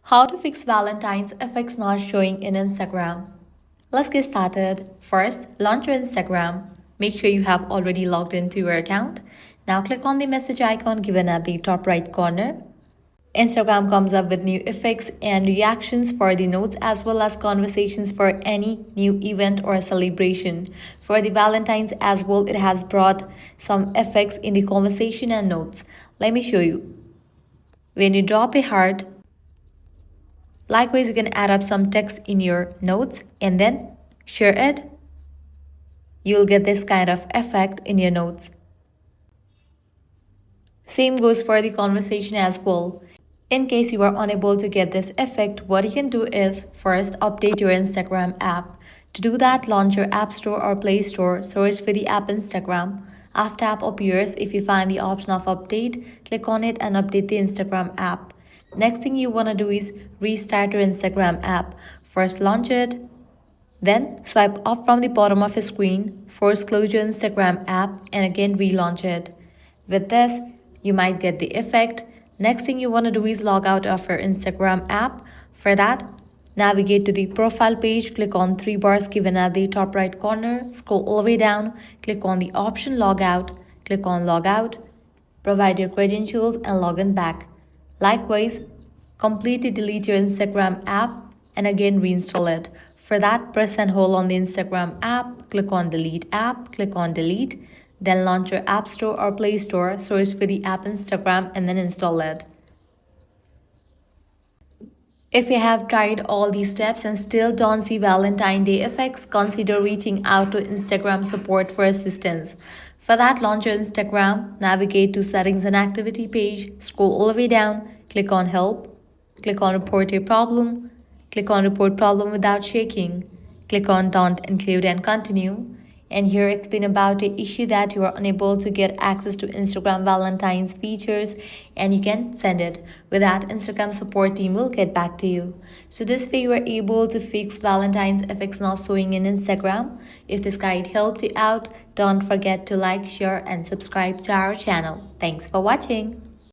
How to fix Valentine's effects not showing in Instagram. Let's get started. First, launch your Instagram. Make sure you have already logged into your account. Now click on the message icon given at the top right corner. Instagram comes up with new effects and reactions for the notes as well as conversations for any new event or celebration. For the Valentines as well, it has brought some effects in the conversation and notes. Let me show you. When you drop a heart, likewise, you can add up some text in your notes and then share it. You'll get this kind of effect in your notes. Same goes for the conversation as well. In case you are unable to get this effect, what you can do is first update your Instagram app. To do that, launch your App Store or Play Store, search for the app Instagram. After app appears, if you find the option of update, click on it and update the Instagram app. Next thing you want to do is restart your Instagram app. First launch it, then swipe up from the bottom of your screen, force close your Instagram app and again relaunch it. With this, you might get the effect. Next thing you want to do is log out of your Instagram app. For that, navigate to the profile page, click on three bars given at the top right corner, scroll all the way down, click on the option log out, click on log out, provide your credentials and log in back. Likewise, completely delete your Instagram app and again reinstall it. For that, press and hold on the Instagram app, click on delete app, click on delete, then launch your App Store or Play Store, search for the app Instagram and then install it. If you have tried all these steps and still don't see Valentine Day effects, consider reaching out to Instagram support for assistance. For that, launch your Instagram, navigate to Settings and Activity page, scroll all the way down, click on Help, click on Report a Problem, click on Report Problem Without Shaking, click on Don't Include and Continue. And here explain about the issue that you are unable to get access to Instagram Valentine's features and you can send it. With that, Instagram support team will get back to you. So this way you are able to fix Valentine's effects not showing in Instagram. If this guide helped you out, don't forget to like, share and subscribe to our channel. Thanks for watching.